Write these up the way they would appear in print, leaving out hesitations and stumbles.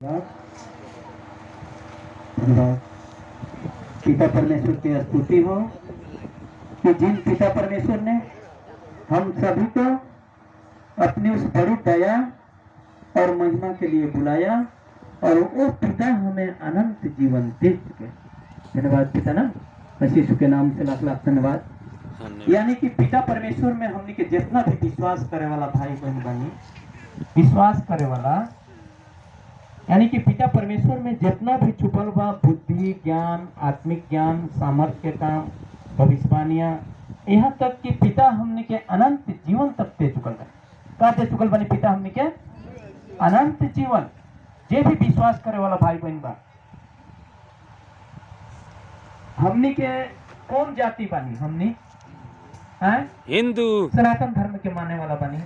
धन्यवाद। पिता परमेश्वर की स्तुति हो कि जिन पिता परमेश्वर ने हम सभी को अपनी उस बड़ी दया और महिमा के लिए बुलाया और वो पिता हमें अनंत जीवन दे चुके। धन्यवाद पिता ना, यीशु के नाम से लाख लाख धन्यवाद। यानी कि पिता परमेश्वर में हमने के जितना भी विश्वास करे वाला भाई बहन बनी, विश्वास करे वाला यानी कि पिता परमेश्वर में जितना भी छुपल बा बुद्धि ज्ञान आत्मिक ज्ञान सामर्थ्य के काम भविष्यवाणियां, यहाँ तक कि पिता हमने के अनंत जीवन तक दे चुकल बा। का दे चुकल बनी पिता हमने के अनंत जीवन। जे भी विश्वास करे वाला भाई बहन बा, हमने के कौन जाति बानी? हमने हिंदू सनातन धर्म के मानने वाला बानी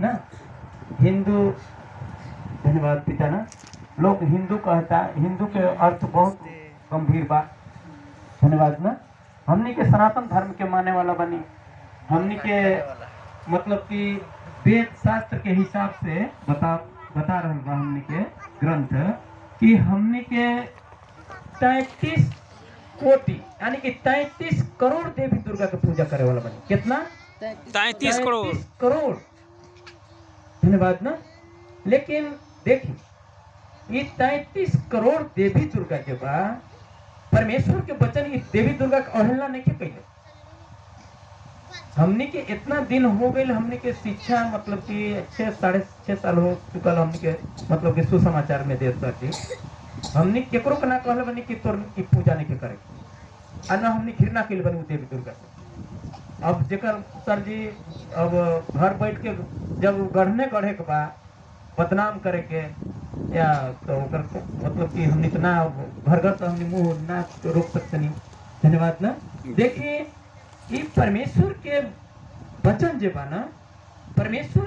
ना, हिंदू। धन्यवाद पिता ना। लोग हिंदू कहता, हिंदू के अर्थ बहुत गंभीर बा। धन्यवाद ना। हमने के सनातन धर्म के मानने वाला बनी, हमने के मतलब कि वेद शास्त्र के हिसाब से बता रहा बा हमने के ग्रंथ कि हमने के 33 कोटि यानी कि 33 करोड़ देवी दुर्गा के पूजा करे वाला बनी। कितना? 33 करोड़। धन्यवाद ना। लेकिन देखिए ये 33 करोड़ देवी दुर्गा के बाद परमेश्वर के वचन ये देवी दुर्गा का अवहेलना नहीं के कही। हमने के इतना दिन हो गए, हमने के शिक्षा मतलब कि 6-6.5 साल हो चुकल हमने के मतलब कि सुसमाचार में देश सर जी हमने केकरो के ना कहले बनी कि तोर की पूजा नहीं के करे आ ना हमने घृणा के बनी देवी दुर्गा से। अब जेकर सर जी अब घर बैठ के जब गढ़े के बाद बदनाम करे के या तो मतलब कि हमने तो ना घर तो हमने मुंह ना तो रोक सकते नहीं। धन्यवाद ना। देखिए ये परमेश्वर के वचन जे बा ना, परमेश्वर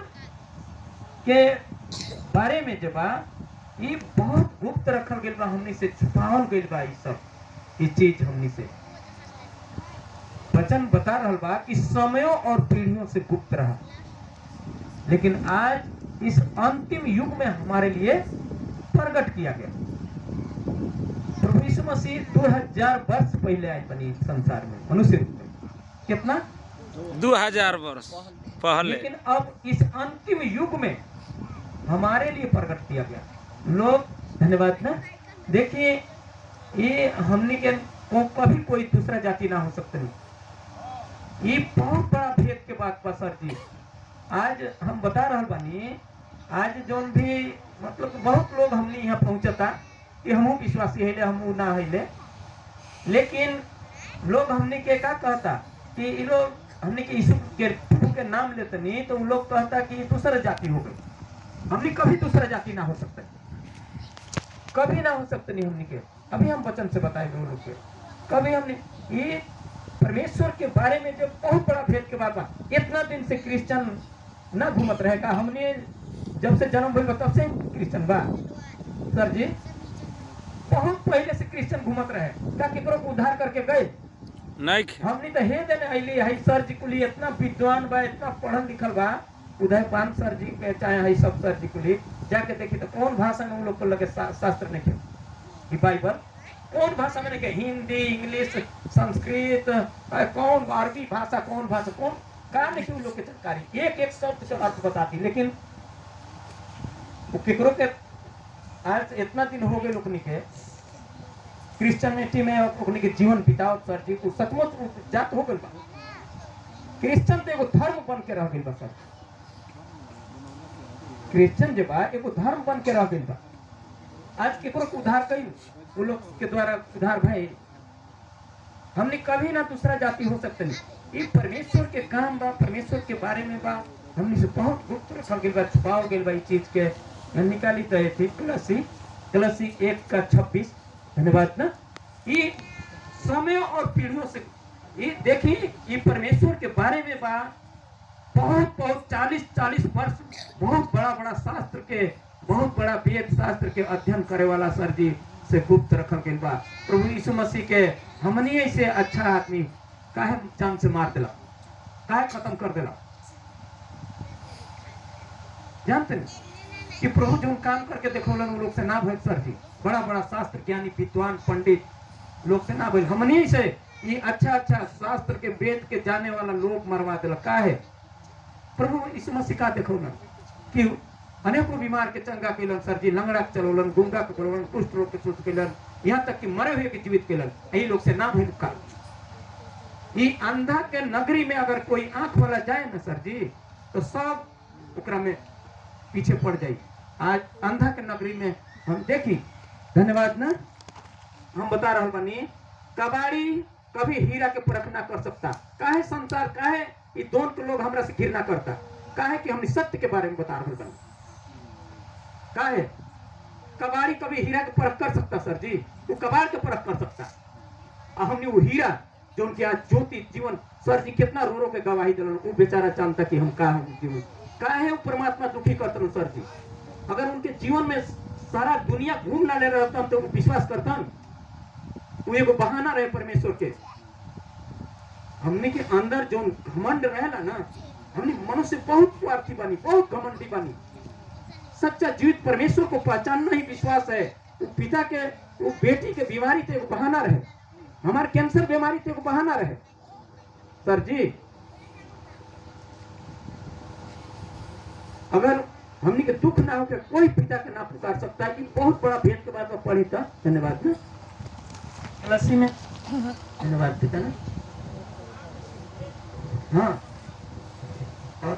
के बारे में जे बा ये बहुत गुप्त रखल गइल बा, हमने से छुपावल गइल बा। ये सब ये चीज हमने से वचन बता रहल बा कि समयों और पीढ़ियों से गुप्त रहा, लेकिन आज इस अंतिम युग में हमारे लिए प्रकट किया गया। प्रभु यीशु मसीह 2000 वर्ष पहले आए बनी संसार में मनुष्य रूप में। कितना? 2000 वर्ष पहले। लेकिन अब इस अंतिम युग में हमारे लिए प्रकट किया गया। लोग धन्यवाद ना। देखिए ये हमने के कभी कोई दूसरा जाति ना हो सकता नहीं। ये बहुत बड़ा भेद के बात बा सर जी। आज हम बता रहा बानी, आज जोन भी मतलब बहुत लोग हमने यहाँ पहुंचता कि हम विश्वासी है हम ना है, लेकिन लोग हमने के का कहता कि ये लोग हमने के यीशु के नाम लेते नहीं तो उन लोग कहता कि दूसरा जाति हो गई। हमने कभी दूसरा जाति ना हो सकता, कभी ना हो सकते नहीं हमने के। अभी हम वचन से बताएंगे उन लोग के कभी हमने ये परमेश्वर के बारे में जो बहुत बड़ा भेद के बात बा। इतना दिन से क्रिश्चियन ना घूमत रहेगा, हमने जब से जन्म हुई तब से क्रिश्चियन बा सर जी। बहुत पहले से क्रिश्चियन घूमत रहे का केकरो को उद्धार करके गए नहीं। हमने तो हे देने आइली है सर जी कुली इतना विद्वान बा, इतना पढ़ल लिखल बा। उदयपान सर जी के चाहे है सब सर जी कुली जाके देखी तो कौन भाषा में उन लोग को लगे शास्त्र नहीं के बाइबल कौन भाषा में नहीं, हिंदी इंग्लिश संस्कृत कौन अरबी भाषा कौन भाषा कौन का नहीं उन लोग की जानकारी एक एक शब्द से अर्थ बताती। लेकिन वो केकरो के आज इतना दिन हो गए लोग के क्रिश्चियनिटी में और के जीवन बिताओ सर जी को सचमुच जात हो गई बा। क्रिश्चियन तो एगो धर्म बन के रह गई बा सर। क्रिश्चियन जो बा एगो धर्म बन के रह गई बा। आज केकरो को उद्धार कई वो लोग के द्वारा उद्धार भाई हमने कभी ना दूसरा जाति हो सकते नहीं। ये परमेश्वर के काम बा, परमेश्वर के बारे में बा हमने से बहुत गुप्त रखल गइल बा, छुपाव गइल बा। ये चीज के निकाली तो थी कलसी 1:26। धन्यवाद ना। ये समय और पीढ़ियों से ये देखिए ये परमेश्वर के बारे में बा बहुत 40 वर्ष बहुत बड़ा शास्त्र के बहुत बड़ा वेद शास्त्र के अध्ययन करे वाला सर जी से गुप्त रखल गइल बा। प्रभु यीशु मसीह के हमनी ऐसे अच्छा आदमी काहे जान से मार देला, काहे खत्म कर देला जानते नहीं। कि प्रभु जो काम करके देखौलन उन लोग से ना भइल सर जी। बड़ा बड़ा शास्त्र ज्ञानी विद्वान पंडित लोग से ना भइल, हमनी से ये अच्छा अच्छा शास्त्र के वेद के जाने वाला लोग मरवा दिल। का है प्रभु यीशु मसीह का देखौलन कि अनेकों बीमार के चंगा कैलन सर जी, लंगड़ा के चलौलन, गुंगा के चलौलन, कुष्ठ रोग के शुद्ध कैलन, यहाँ तक कि मरे हुए के जीवित कैलन। यही लोग से ना भइल का। ये अंधा के नगरी में अगर कोई आंख वाला जाए ना सर जी तो सब ओकरा में पीछे पड़ जाए। आज अंधा के नगरी में हम देखी, धन्यवाद ना, हम बता रहे बनी कबाड़ी कभी हीरा के परख ना कर सकता। काहे संसार काहे ये दोनों के लोग हमरा से घृणा करता, काहे कि हम सत्य के बारे में बता रहे बनी। काहे कबाड़ी कभी हीरा के परख कर सकता सर जी, वो कबाड़ के परख कर सकता। और हमने वो हीरा जो उनके आज ज्योति जीवन सर जी कितना रो रो के गवाही दिलन, वो बेचारा जानता कि हम का जीवन का है। वो परमात्मा दुखी करते सर जी। अगर उनके जीवन में सारा दुनिया घूम ना ले रहता तो वो विश्वास करता, वो एगो बहाना रहे परमेश्वर के। हमने के अंदर जो घमंड रहेला ना, हमने मनुष्य बहुत स्वार्थी बनी, बहुत घमंडी बनी। सच्चा जीवित परमेश्वर को पहचानना ही विश्वास है। वो पिता के वो बेटी के बीमारी थे वो बहाना रहे, हमारे कैंसर बीमारी थे वो बहाना रहे सर जी। अगर हमने के दुख ना हो के कोई पिता के ना पुकार सकता है कि बहुत बड़ा भेद के बाद में पढ़ी था। धन्यवाद ना लस्सी में, धन्यवाद पिता ना। हाँ और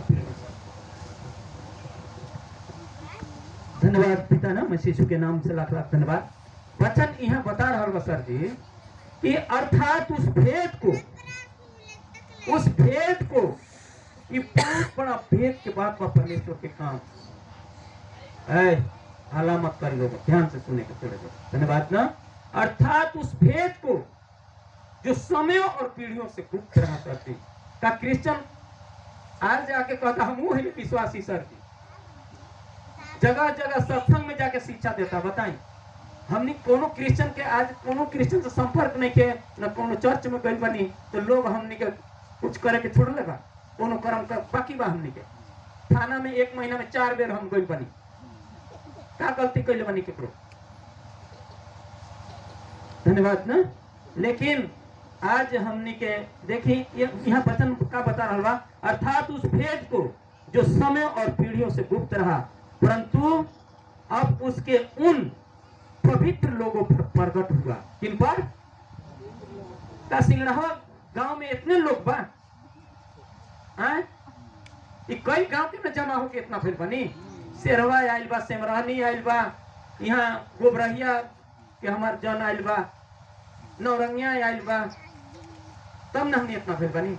धन्यवाद पिता ना, मैं शिशु के नाम से लाख लाख धन्यवाद। वचन यहाँ बता रहा होगा सर जी कि अर्थात उस भेद को ये बहुत बड़ा भेद के बाद में परमेश्वर के काम हाला मत कर लोग, ध्यान से सुने के थोड़े। धन्यवाद ना। अर्थात उस भेद को जो समय और पीढ़ियों से गुप्त रहा करती का क्रिश्चियन आज जाके कहता हम वो है विश्वासी सर जी, जगह जगह सत्संग में जाके शिक्षा देता। बताएं हमने कोनो क्रिश्चियन के आज कोनो क्रिश्चियन से संपर्क नहीं के न कोनो चर्च में गई बनी तो लोग हमने के कुछ करे के छोड़ लगा, कोनो कर्म का बाकी बा। हमने के थाना में 1 महीना में 4 बेर हम गई बनी, का गलती कैले बनी केकरो। धन्यवाद ना। लेकिन आज हमने के देखी यहाँ वचन का बता रहा बा, अर्थात उस भेद को जो समय और पीढ़ियों से गुप्त रहा परंतु अब उसके उन पवित्र लोगों पर प्रकट हुआ। किन पर? का सिंगड़ावा गांव में इतने लोग बा, कई गांव के न जमा होके इतना फिर बनी। शेरवा आयल बा, सेमरानी आयल बा, यहाँ गोबरहिया के हमार जन आयल बा, नौरंगिया आयल बा, तब न हमने इतना फिर बनी।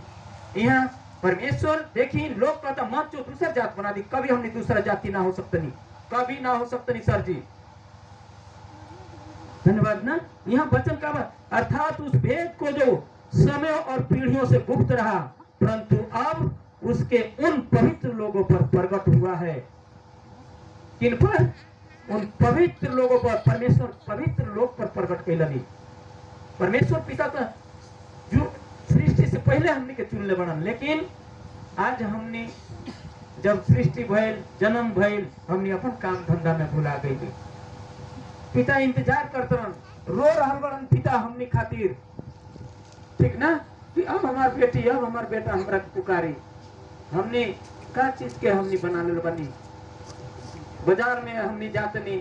यहाँ परमेश्वर देखी लोग कहता मत जो दूसरा जात बना दी, कभी हमने दूसरा जाति ना हो सकता नहीं, कभी ना हो सकता नहीं सर जी। धन्यवाद ना। यहाँ वचन का अर्थात उस भेद को जो समय और पीढ़ियों से गुप्त रहा परंतु अब उसके उन पवित्र लोगों पर प्रकट हुआ है। किन पर? उन पवित्र लोगों पर। परमेश्वर पवित्र लोग पर प्रकट कैलनी। परमेश्वर पिता का जो सृष्टि से पहले हमने के चुन ले बनन, लेकिन आज हमने जब सृष्टि भइल जन्म भइल हमने अपन काम धंधा में भुला गई। पिता इंतजार करते रहन, रो रहल बड़न पिता हमने खातिर, ठीक ना, कि अब हमार बेटी अब हमार बेटा हमरा पुकारी। हमने का चीज के हमने बना ले बनी। बाजार में हमने जाते नहीं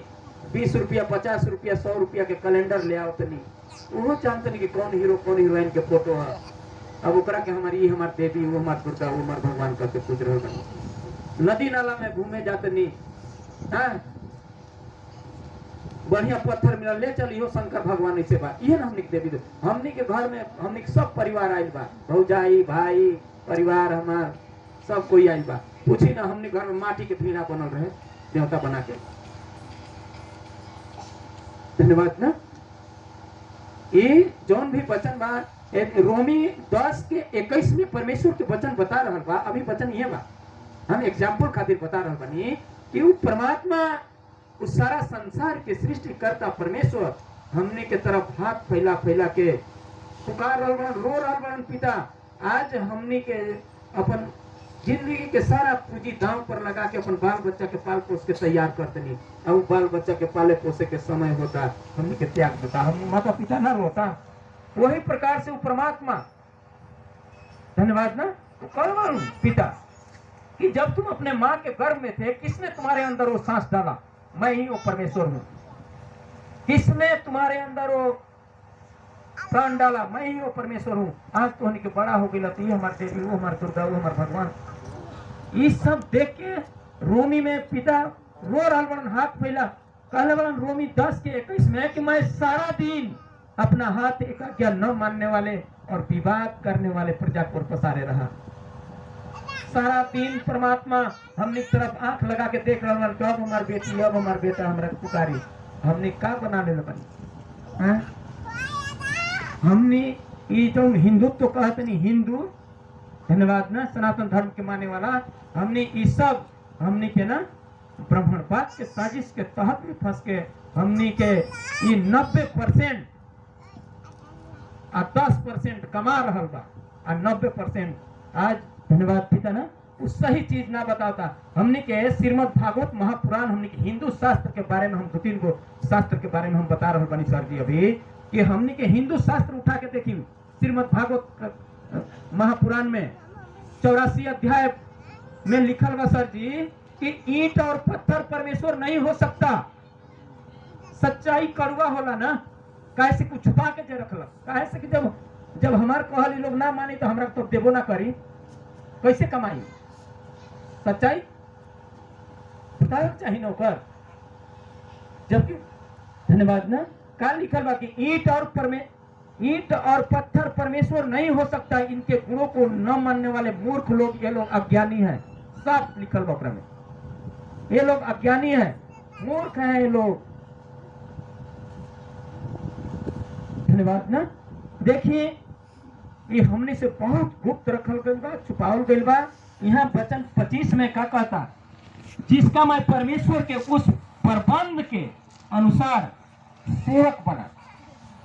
20 रुपया 50 रुपया 100 रुपया के कैलेंडर ले आओ तनी, वो जानते नहीं कि कौन हीरो कौन हीरोइन के फोटो है। अब ओकरा के हमारी हमार देवी वो हमार दुर्गा वो हमार भगवान करके पूज रहे बनी। नदी नाला में घूमे जाते नहीं, बढ़िया पत्थर मिलल ले चलियो शंकर भगवान से बा, ये ना हमने के देवी। हमने के घर में हमने के सब परिवार आयल बा, भौजाई भाई परिवार हमार सब कोई आयल बा। पूछी ना हमने घर में माटी के पीढ़ा बनल रहे देवता बना के। धन्यवाद ना। ये जौन भी वचन बा रोमी 10:21 में परमेश्वर के वचन बता रहा बा। अभी वचन ये बा, हम एग्जाम्पल खातिर बता रहा बनी कि वो परमात्मा उस सारा संसार के सृष्टि करता परमेश्वर हमने के तरफ हाथ फैला फैला के पुकार रहा रो रहा पिता। आज हमने के अपन जिंदगी के सारा पूंजी दांव पर लगा के अपन बाल बच्चा के पाल पोस के तैयार कर देनी। अब बाल बच्चा के पाले पोसे के समय होता हमने के त्याग देता, हम माता पिता ना रोता। वही प्रकार से वो परमात्मा, धन्यवाद ना, तो कौन पिता कि जब तुम अपने माँ के गर्भ में थे किसने तुम्हारे अंदर वो सांस डाला? मैं ही वो परमेश्वर हूँ। किसने तुम्हारे अंदर वो प्राण डाला? मैं ही वो परमेश्वर हूँ। आज तो होने के बड़ा हो गया, तो ये हमारे देवी, वो हमारे दुर्गा, वो हमारे भगवान। ये सब देख के रोमी में पिता रो रहा बड़न, हाथ फैला, कहले बड़न रोमी 10:21 में कि मैं सारा दिन अपना हाथ एक आज्ञा न मानने वाले और विवाद करने वाले प्रजा को पसारे रहा। सारा दिन परमात्मा हमने तरफ आंख लगा के देख रहा, कब हमार बेटी, अब हमार बेटा हमरा पुकारी। हमने का बनाने लगा? हमने ये जो हिंदुत्व तो कहते नहीं, हिंदू, धन्यवाद ना, सनातन धर्म के मानने वाला, हमने ये सब हमने के ना ब्राह्मणवाद के साजिश के तहत में फंस के हमने के ये 90% और 10% कमा रहा बा और 90% आज, धन्यवाद पिता ना, उस सही चीज ना बताता। हमने के श्रीमद् भागवत महापुराण, हमने के हिंदू शास्त्र के बारे में हम 2-3 गो शास्त्र के बारे में हम बता रहे बनी सर जी अभी, कि हमने के हिंदू शास्त्र उठा के देखी श्रीमद् भागवत महापुराण में 84 अध्याय में लिखल बा सर जी कि ईंट और पत्थर परमेश्वर नहीं हो सकता। सच्चाई कड़वा होला ना, कैसे कुछ छुपा के जे रखल, कैसे कि जब हमार कहल लोग ना मानी तो हमरा तो देबो ना करी, कैसे कमाई? सच्चाई बताओ चाहिए ना ऊपर। जबकि धन्यवाद ना, का लिखल बा कि ईंट और पत्थर परमेश्वर नहीं हो सकता, इनके गुणों को न मानने वाले मूर्ख लोग, ये लोग अज्ञानी हैं। सब लिखल बा में, ये लोग अज्ञानी हैं, मूर्ख हैं ये लोग। धन्यवाद ना। देखिए ये हमने से बहुत गुप्त रखल गई बा, छुपावल गई बा। यहाँ वचन 25 में क्या कहता? जिसका मैं परमेश्वर के उस प्रबंध के अनुसार सेवक बना।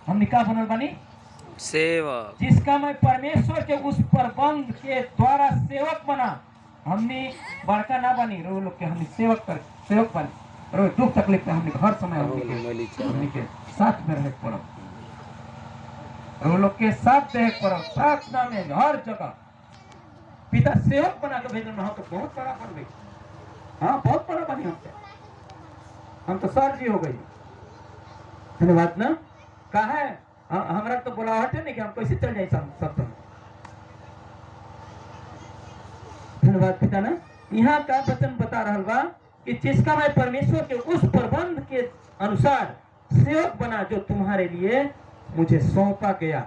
हमने क्या बनल बनी? सेवक। जिसका मैं परमेश्वर के उस प्रबंध के द्वारा सेवक बना। हमने बड़का ना बनी, रो लोग के हमने सेवक बने। रो दुख तकलीफ में हमने हर समय हमने के साथ में रहे पड़ो, रो लोग के साथ रहे पड़ो, प्रार्थना में हर जगह पिता सेवक बना के भेजल। हम तो बहुत बड़ा बन गई, हाँ बहुत बड़ा बनी हम तो सर जी हो गई। धन्यवाद ना। कहा है हमारा तो बुलाहट है नहीं कि हम कैसे चल जाए सब। धन्यवाद पिता ना। यहाँ का वचन बता रहा बा कि जिसका मैं परमेश्वर के उस प्रबंध के अनुसार सेवक बना जो तुम्हारे लिए मुझे सौंपा गया।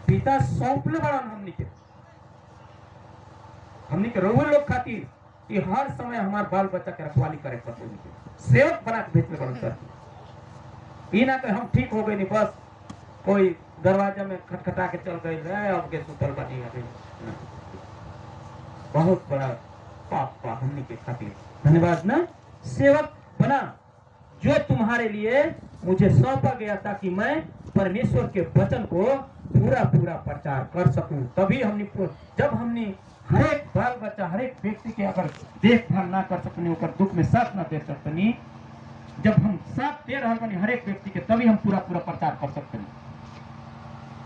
पिता सौंपले बड़ा हमने के रोहन लोग खातिर कि हर समय हमारे बाल बच्चा के रखवाली करे पड़ते, सेवक बना के भेजले बड़ा सर। ये ना कि हम ठीक हो गए नहीं, बस कोई दरवाजा में खटखटा के चल गए रहे अब के सुतल बनी अभी। बहुत बड़ा पाप हमने के खातिर। धन्यवाद ना। सेवक बना जो तुम्हारे लिए मुझे सौंपा गया ताकि मैं परमेश्वर के वचन को पूरा प्रचार कर सकूं। तभी हमने, जब हमने हर एक बाल बच्चा, हर एक व्यक्ति के अगर देखभाल ना कर सकनी, होकर दुख में साथ ना दे सकनी, जब हम साथ दे रहे बनी हर एक व्यक्ति के, तभी हम पूरा प्रचार कर सकते हैं।